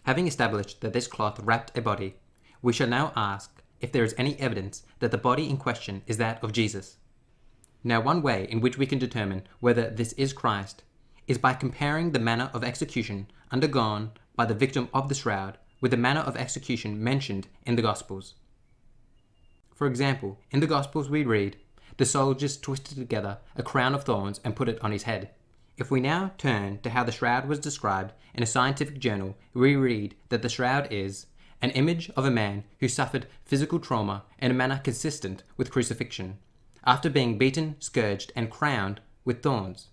Having established that this cloth wrapped a body, we shall now ask if there is any evidence that the body in question is that of Jesus. Now, one way in which we can determine whether this is Christ is by comparing the manner of execution undergone by the victim of the shroud with the manner of execution mentioned in the Gospels. For example, in the Gospels we read, the soldiers twisted together a crown of thorns and put it on his head. If we now turn to how the shroud was described in a scientific journal, we read that the shroud is an image of a man who suffered physical trauma in a manner consistent with crucifixion, after being beaten, scourged, and crowned with thorns.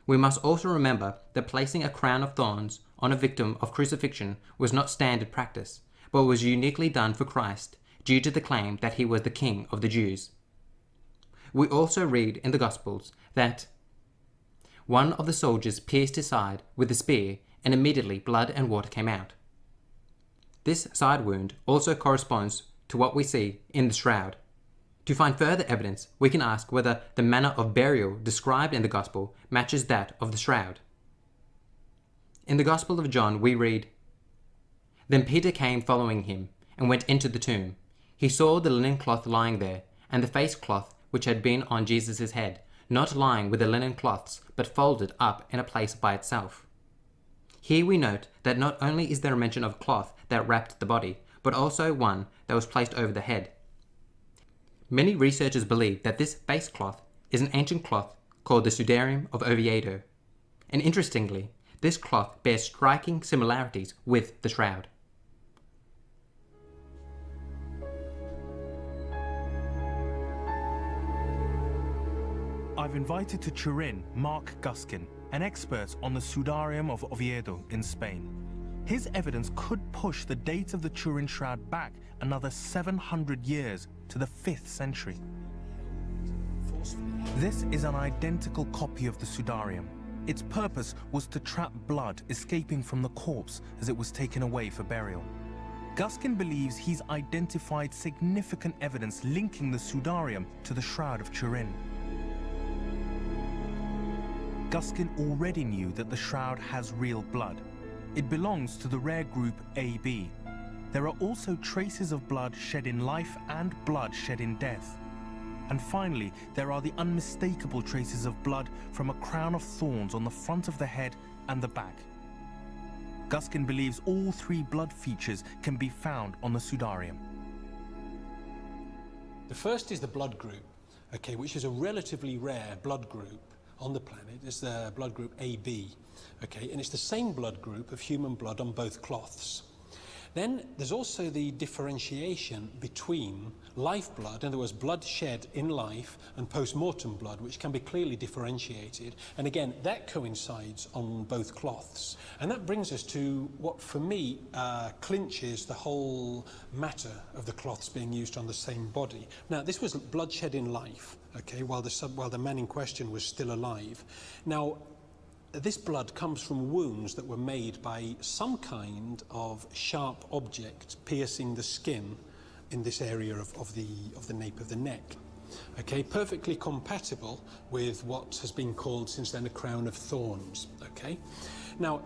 We must also remember that placing a crown of thorns on a victim of crucifixion was not standard practice, but was uniquely done for Christ due to the claim that he was the King of the Jews. We also read in the Gospels that one of the soldiers pierced his side with a spear, and immediately blood and water came out. This side wound also corresponds to what we see in the shroud. To find further evidence, we can ask whether the manner of burial described in the Gospel matches that of the shroud. In the Gospel of John, we read, "Then Peter came following him, and went into the tomb. He saw the linen cloth lying there, and the face cloth which had been on Jesus' head, not lying with the linen cloths, but folded up in a place by itself." Here we note that not only is there a mention of cloth that wrapped the body, but also one that was placed over the head. Many researchers believe that this face cloth is an ancient cloth called the Sudarium of Oviedo. And interestingly, this cloth bears striking similarities with the shroud. I've invited to Turin Mark Guskin, an expert on the Sudarium of Oviedo in Spain. His evidence could push the date of the Turin shroud back another 700 years to the 5th century. This is an identical copy of the Sudarium. Its purpose was to trap blood escaping from the corpse as it was taken away for burial. Guskin believes he's identified significant evidence linking the Sudarium to the Shroud of Turin. Guskin already knew that the shroud has real blood. It belongs to the rare group AB. There are also traces of blood shed in life and blood shed in death. And finally, there are the unmistakable traces of blood from a crown of thorns on the front of the head and the back. Guskin believes all three blood features can be found on the Sudarium. The first is the blood group, which is a relatively rare blood group on the planet. It's the blood group AB, and it's the same blood group of human blood on both cloths. Then there's also the differentiation between lifeblood, in other words, blood shed in life, and post-mortem blood, which can be clearly differentiated. And again, that coincides on both cloths. And that brings us to what, for me, clinches the whole matter of the cloths being used on the same body. Now, this was blood shed in life, while the man in question was still alive. Now, this blood comes from wounds that were made by some kind of sharp object piercing the skin in this area of the nape of the neck. Perfectly compatible with what has been called since then a crown of thorns. Now,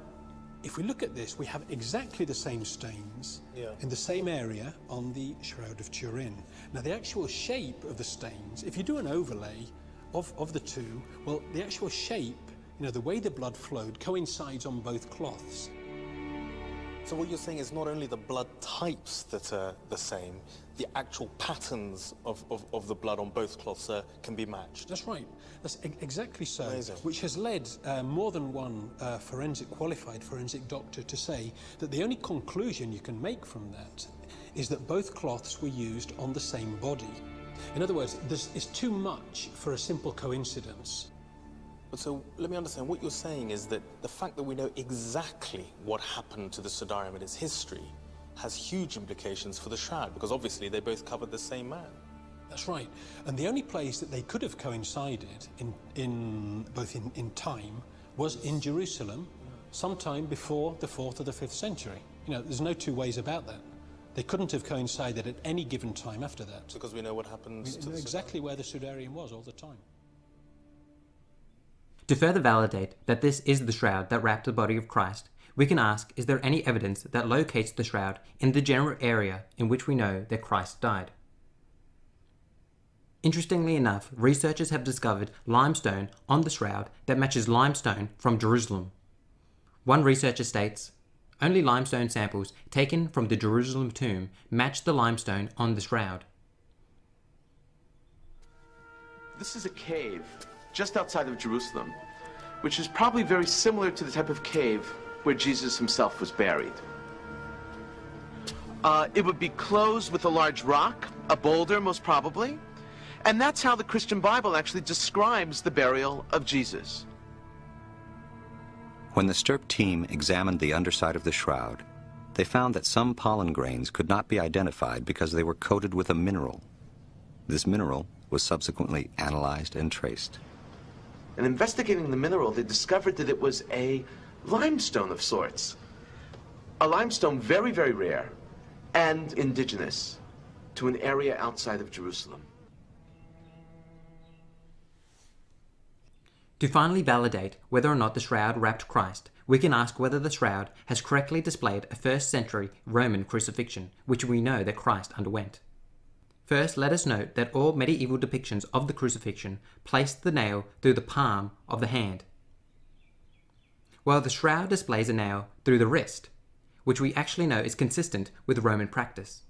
if we look at this, we have exactly the same stains in the same area on the Shroud of Turin. Now, the actual shape of the stains, if you do an overlay of the two, well, the actual shape, the way the blood flowed coincides on both cloths. So what you're saying is not only the blood types that are the same, the actual patterns of the blood on both cloths can be matched. That's right. That's exactly so. Amazing. Which has led more than one qualified forensic doctor to say that the only conclusion you can make from that is that both cloths were used on the same body. In other words, this is too much for a simple coincidence. But so let me understand, what you're saying is that the fact that we know exactly what happened to the Sudarium and its history has huge implications for the shroud, because obviously they both covered the same man. That's right. And the only place that they could have coincided in time was in Jerusalem, sometime before the 4th or the 5th century. There's no two ways about that. They couldn't have coincided at any given time after that. Because we know what happens to the exactly where the Sudarium was all the time. To further validate that this is the shroud that wrapped the body of Christ, we can ask, is there any evidence that locates the shroud in the general area in which we know that Christ died? Interestingly enough, researchers have discovered limestone on the shroud that matches limestone from Jerusalem. One researcher states, only limestone samples taken from the Jerusalem tomb match the limestone on the shroud. This is a cave just outside of Jerusalem, which is probably very similar to the type of cave where Jesus himself was buried. It would be closed with a large rock, a boulder most probably, and that's how the Christian Bible actually describes the burial of Jesus. When the STURP team examined the underside of the shroud, they found that some pollen grains could not be identified because they were coated with a mineral. This mineral was subsequently analyzed and traced. And investigating the mineral, they discovered that it was a limestone of sorts. A limestone very, very rare and indigenous to an area outside of Jerusalem. To finally validate whether or not the shroud wrapped Christ, we can ask whether the shroud has correctly displayed a 1st century Roman crucifixion, which we know that Christ underwent. First, let us note that all medieval depictions of the crucifixion placed the nail through the palm of the hand, while the shroud displays a nail through the wrist, which we actually know is consistent with Roman practice.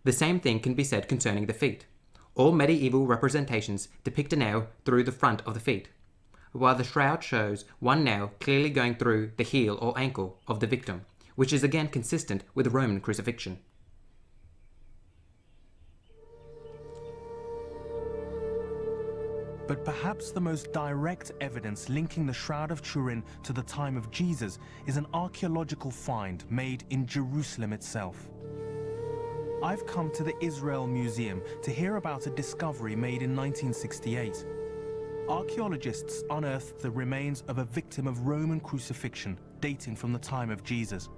The same thing can be said concerning the feet. All medieval representations depict a nail through the front of the feet, while the shroud shows one nail clearly going through the heel or ankle of the victim, which is again consistent with Roman crucifixion. But perhaps the most direct evidence linking the Shroud of Turin to the time of Jesus is an archaeological find made in Jerusalem itself. I've come to the Israel Museum to hear about a discovery made in 1968. Archaeologists unearthed the remains of a victim of Roman crucifixion dating from the time of Jesus.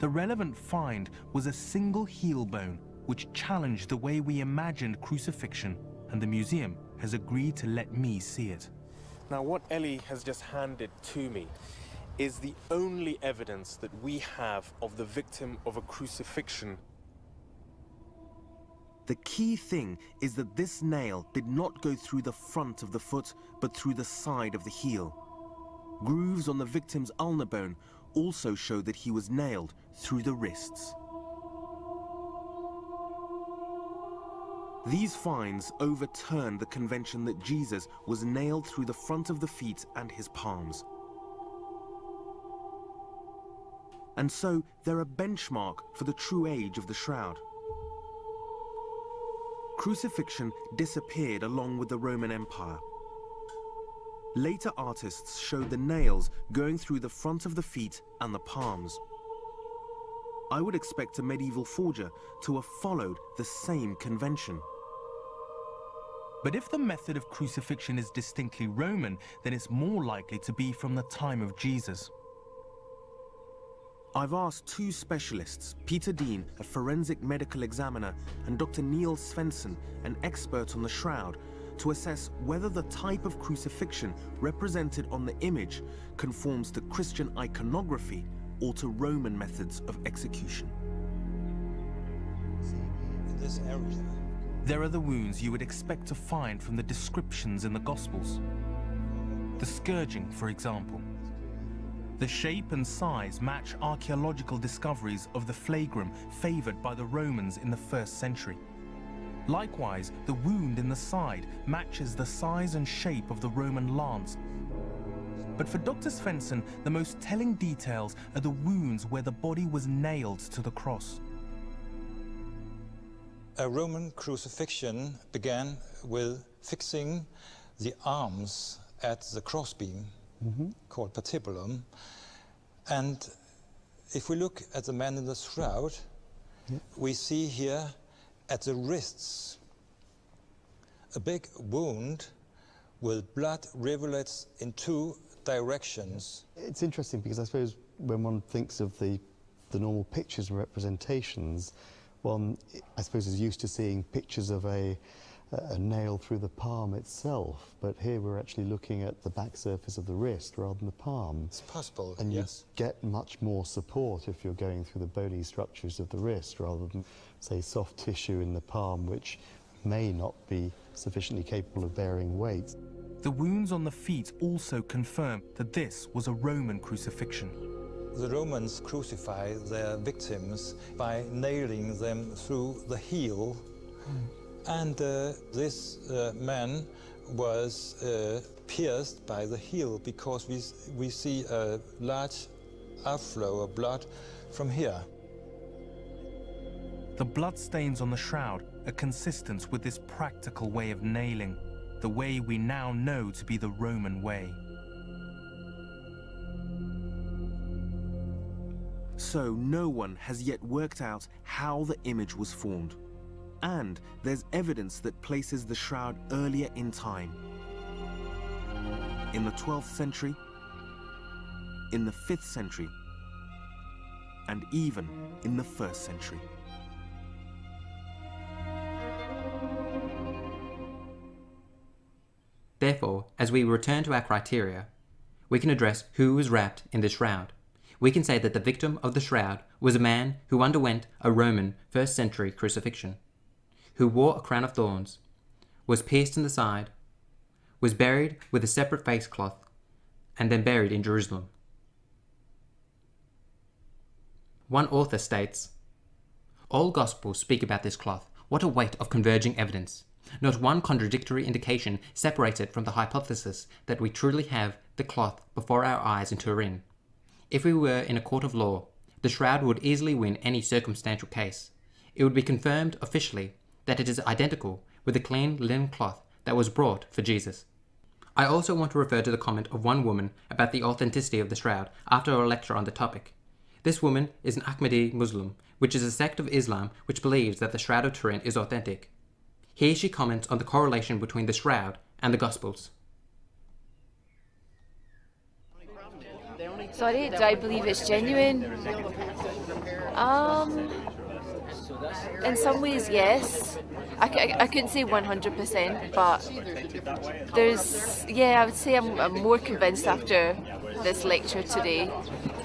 The relevant find was a single heel bone which challenged the way we imagined crucifixion, and the museum has agreed to let me see it. Now, what Ellie has just handed to me is the only evidence that we have of the victim of a crucifixion. The key thing is that this nail did not go through the front of the foot, but through the side of the heel. Grooves on the victim's ulnar bone also show that he was nailed through the wrists. These finds overturn the convention that Jesus was nailed through the front of the feet and his palms. And so they're a benchmark for the true age of the shroud. Crucifixion disappeared along with the Roman Empire. Later artists showed the nails going through the front of the feet and the palms. I would expect a medieval forger to have followed the same convention. But if the method of crucifixion is distinctly Roman, then it's more likely to be from the time of Jesus. I've asked two specialists, Peter Dean, a forensic medical examiner, and Dr. Neil Svensson, an expert on the shroud, to assess whether the type of crucifixion represented on the image conforms to Christian iconography or to Roman methods of execution. In this area, there are the wounds you would expect to find from the descriptions in the Gospels. The scourging, for example. The shape and size match archaeological discoveries of the flagrum favored by the Romans in the 1st century. Likewise, the wound in the side matches the size and shape of the Roman lance. But for Dr. Svensson, the most telling details are the wounds where the body was nailed to the cross. a Roman crucifixion began with fixing the arms at the crossbeam, called patibulum. And if we look at the man in the shroud, we see here at the wrists a big wound with blood rivulets in two directions. It's interesting because I suppose when one thinks of the normal pictures and representations, one, I suppose, is used to seeing pictures of a a nail through the palm itself, but here we're actually looking at the back surface of the wrist rather than the palm. It's possible, and yes. you get much more support if you're going through the bony structures of the wrist rather than, say, soft tissue in the palm, which may not be sufficiently capable of bearing weight. The wounds on the feet also confirm that this was a Roman crucifixion. The Romans crucified their victims by nailing them through the heel. And this man was pierced by the heel because we see a large outflow of blood from here. The bloodstains on the shroud are consistent with this practical way of nailing, the way we now know to be the Roman way. So no one has yet worked out how the image was formed. And there's evidence that places the shroud earlier in time. In the 12th century, in the 5th century, and even in the 1st century. Therefore, as we return to our criteria, we can address who was wrapped in the shroud. We can say that the victim of the shroud was a man who underwent a Roman 1st century crucifixion, who wore a crown of thorns, was pierced in the side, was buried with a separate face cloth, and then buried in Jerusalem. One author states, "All Gospels speak about this cloth. What a weight of converging evidence. Not one contradictory indication separates it from the hypothesis that we truly have the cloth before our eyes in Turin. If we were in a court of law, the shroud would easily win any circumstantial case. It would be confirmed officially that it is identical with the clean linen cloth that was brought for Jesus." I also want to refer to the comment of one woman about the authenticity of the shroud after a lecture on the topic. This woman is an Ahmadi Muslim, which is a sect of Islam which believes that the Shroud of Turin is authentic. Here she comments on the correlation between the shroud and the Gospels. Sorry, do I believe it's genuine? In some ways, yes. I couldn't say 100%, but I would say I'm more convinced after this lecture today,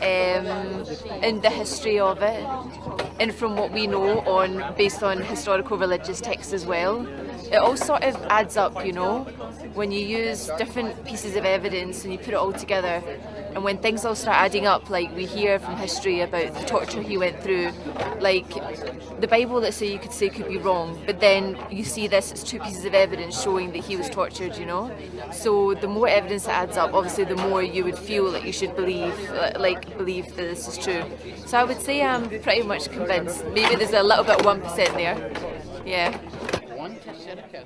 in the history of it, and from what we know based on historical religious texts as well. It all sort of adds up, you know, when you use different pieces of evidence and you put it all together. And when things all start adding up, like we hear from history about the torture he went through, like the Bible, let's say, you could say could be wrong, but then you see this as two pieces of evidence showing that he was tortured, you know? So the more evidence that adds up, obviously the more you would feel that you should believe that this is true. So I would say I'm pretty much convinced. Maybe there's a little bit of 1% there. Yeah. 1%.